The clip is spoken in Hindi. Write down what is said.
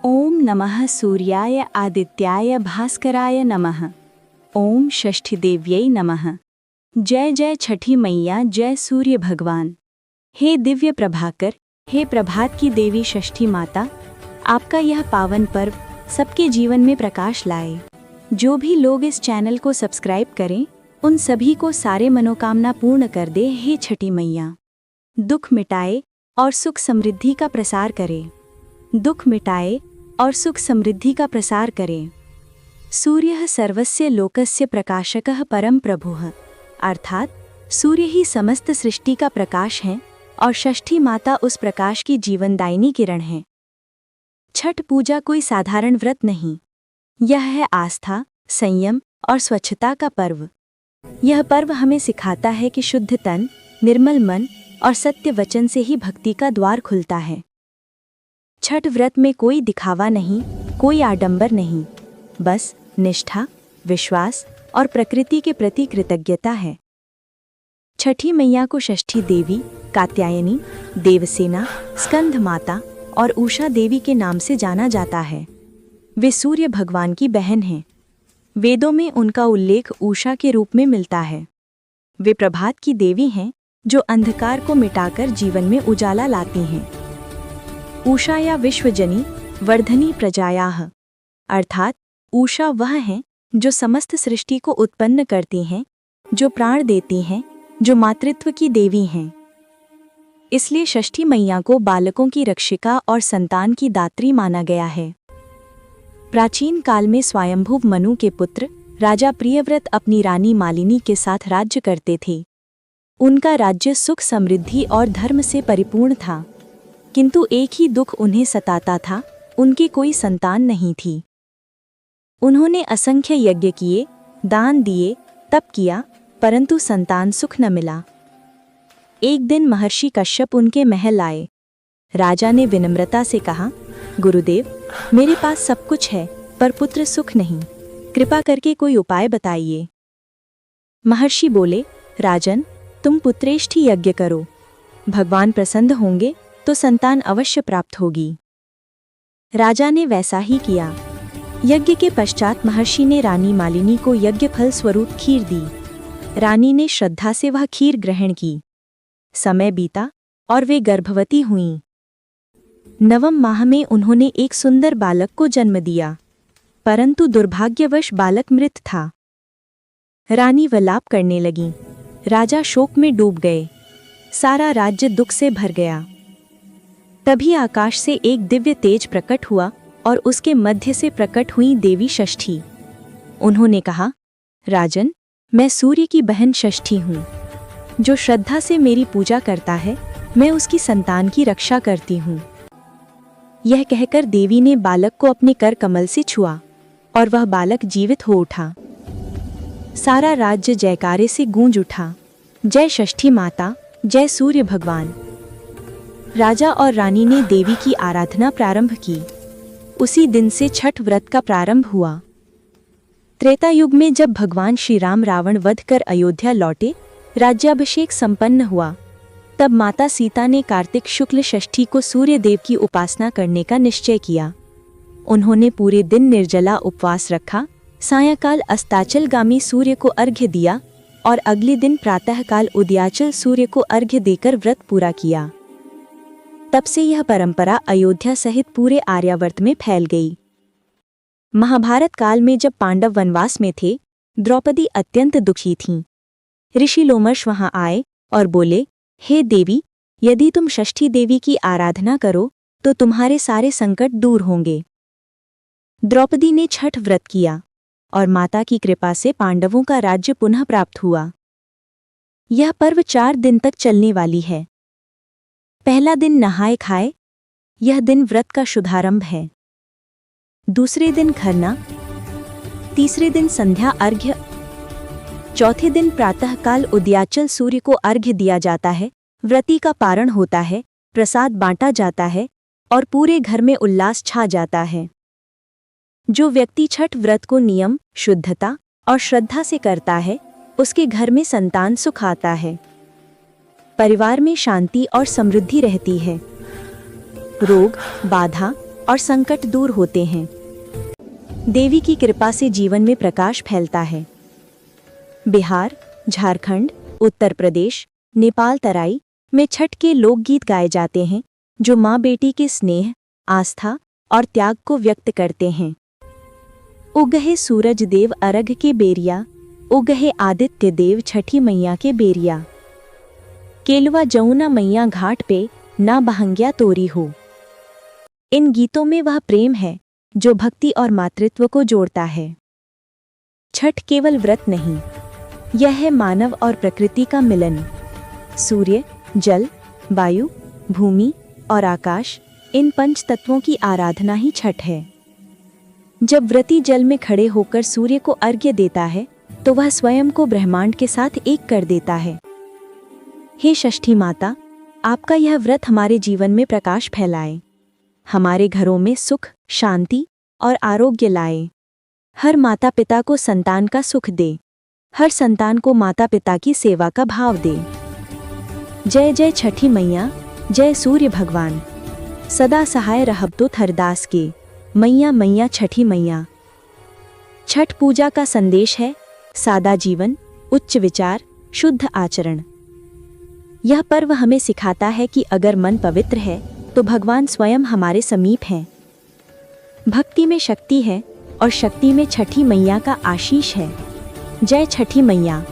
ओम नमः सूर्याय आदित्याय भास्कराय नमः। ओम षष्ठी देव्यै नमः। जय जय छठी मैया, जय सूर्य भगवान। हे दिव्य प्रभाकर, हे प्रभात की देवी षष्ठी माता, आपका यह पावन पर्व सबके जीवन में प्रकाश लाए। जो भी लोग इस चैनल को सब्सक्राइब करें, उन सभी को सारे मनोकामना पूर्ण कर दे। हे छठी मैया, दुख मिटाए और सुख समृद्धि का प्रसार करे। दुख मिटाए और सुख समृद्धि का प्रसार करे। सूर्यः सर्वस्य लोकस्य प्रकाशकः परम प्रभुः, अर्थात सूर्य ही समस्त सृष्टि का प्रकाश है और षष्ठी माता उस प्रकाश की जीवनदायिनी किरण है। छठ पूजा कोई साधारण व्रत नहीं, यह है आस्था, संयम और स्वच्छता का पर्व। यह पर्व हमें सिखाता है कि शुद्ध तन, निर्मल मन और सत्य वचन से ही भक्ति का द्वार खुलता है। छठ व्रत में कोई दिखावा नहीं, कोई आडंबर नहीं, बस निष्ठा, विश्वास और प्रकृति के प्रति कृतज्ञता है। छठी मैया को षष्ठी देवी, कात्यायनी, देवसेना, स्कंध माता और उषा देवी के नाम से जाना जाता है। वे सूर्य भगवान की बहन हैं। वेदों में उनका उल्लेख उषा के रूप में मिलता है। वे प्रभात की देवी हैं, जो अंधकार को मिटाकर जीवन में उजाला लाती हैं। उषा या विश्वजनी वर्धनी प्रजायाः, अर्थात उषा वह हैं जो समस्त सृष्टि को उत्पन्न करती हैं, जो प्राण देती हैं, जो मातृत्व की देवी हैं। इसलिए षष्ठी मैया को बालकों की रक्षिका और संतान की दात्री माना गया है। प्राचीन काल में स्वयंभुव मनु के पुत्र राजा प्रियव्रत अपनी रानी मालिनी के साथ राज्य करते थे। उनका राज्य सुख, समृद्धि और धर्म से परिपूर्ण था, किंतु एक ही दुख उन्हें सताता था, उनकी कोई संतान नहीं थी। उन्होंने असंख्य यज्ञ किए, दान दिए, तप किया, परंतु संतान सुख न मिला। एक दिन महर्षि कश्यप उनके महल आए। राजा ने विनम्रता से कहा, गुरुदेव, मेरे पास सब कुछ है पर पुत्र सुख नहीं, कृपा करके कोई उपाय बताइए। महर्षि बोले, राजन, तुम पुत्रेष्ठी यज्ञ करो, भगवान प्रसन्न होंगे तो संतान अवश्य प्राप्त होगी। राजा ने वैसा ही किया। यज्ञ के पश्चात महर्षि ने रानी मालिनी को यज्ञ फल स्वरूप खीर दी। रानी ने श्रद्धा से वह खीर ग्रहण की। समय बीता और वे गर्भवती हुईं। 9वें माह में उन्होंने एक सुंदर बालक को जन्म दिया, परंतु दुर्भाग्यवश बालक मृत था। रानी विलाप करने लगीं। राजा शोक में डूब गए। सारा राज्य दुख से भर गया। तभी आकाश से एक दिव्य तेज प्रकट हुआ और उसके मध्य से प्रकट हुई देवी षष्ठी। उन्होंने कहा, राजन, मैं सूर्य की बहन षष्ठी हूँ। जो श्रद्धा से मेरी पूजा करता है, मैं उसकी संतान की रक्षा करती हूँ। यह कहकर देवी ने बालक को अपने कर कमल से छुआ और वह बालक जीवित हो उठा। सारा राज्य जयकारे से गूंज उठा। जय षष्ठी माता, जय सूर्य भगवान। राजा और रानी ने देवी की आराधना प्रारंभ की। उसी दिन से छठ व्रत का प्रारंभ हुआ। त्रेता युग में जब भगवान श्री राम रावण वध कर अयोध्या लौटे, राज्याभिषेक संपन्न हुआ, तब माता सीता ने कार्तिक शुक्ल षष्ठी को सूर्य देव की उपासना करने का निश्चय किया। उन्होंने पूरे दिन निर्जला उपवास रखा, सायंकाल अस्ताचलगामी सूर्य को अर्घ्य दिया और अगले दिन प्रातःकाल उदयाचल सूर्य को अर्घ्य देकर व्रत पूरा किया। तब से यह परंपरा अयोध्या सहित पूरे आर्यावर्त में फैल गई। महाभारत काल में जब पांडव वनवास में थे, द्रौपदी अत्यंत दुखी थीं। ऋषि लोमश वहां आए और बोले, हे देवी, यदि तुम षष्ठी देवी की आराधना करो तो तुम्हारे सारे संकट दूर होंगे। द्रौपदी ने छठ व्रत किया और माता की कृपा से पांडवों का राज्य पुनः प्राप्त हुआ। यह पर्व 4 दिन तक चलने वाली है। पहला दिन नहाए खाए, यह दिन व्रत का शुभारंभ है। दूसरे दिन खरना, तीसरे दिन संध्या अर्घ्य, चौथे दिन प्रातःकाल उदयाचल सूर्य को अर्घ्य दिया जाता है, व्रती का पारण होता है, प्रसाद बांटा जाता है और पूरे घर में उल्लास छा जाता है। जो व्यक्ति छठ व्रत को नियम, शुद्धता और श्रद्धा से करता है, उसके घर में संतान सुख आता है, परिवार में शांति और समृद्धि रहती है। रोग, बाधा और संकट दूर होते हैं। देवी की कृपा से जीवन में प्रकाश फैलता है। बिहार, झारखंड, उत्तर प्रदेश, नेपाल तराई में छठ के लोकगीत गाए जाते हैं जो माँ बेटी के स्नेह, आस्था और त्याग को व्यक्त करते हैं। उगहे सूरज देव अर्घ के बेरिया, उगहे आदित्य देव छठी मैया के बेरिया। केलवा जमुना मैया घाट पे ना बहंग्या तोरी हो। इन गीतों में वह प्रेम है जो भक्ति और मातृत्व को जोड़ता है। छठ केवल व्रत नहीं, यह है मानव और प्रकृति का मिलन। सूर्य, जल, वायु, भूमि और आकाश, इन पंच तत्वों की आराधना ही छठ है। जब व्रती जल में खड़े होकर सूर्य को अर्घ्य देता है तो वह स्वयं को ब्रह्मांड के साथ एक कर देता है। हे षष्ठी माता, आपका यह व्रत हमारे जीवन में प्रकाश फैलाए, हमारे घरों में सुख, शांति और आरोग्य लाए। हर माता पिता को संतान का सुख दे, हर संतान को माता पिता की सेवा का भाव दे। जय जय छठी मैया, जय सूर्य भगवान। सदा सहाय रहब तो थरदास के, मैया मैया छठी मैया। छठ पूजा का संदेश है सादा जीवन, उच्च विचार, शुद्ध आचरण। यह पर्व हमें सिखाता है कि अगर मन पवित्र है तो भगवान स्वयं हमारे समीप हैं। भक्ति में शक्ति है और शक्ति में छठी मैया का आशीष है। जय छठी मैया।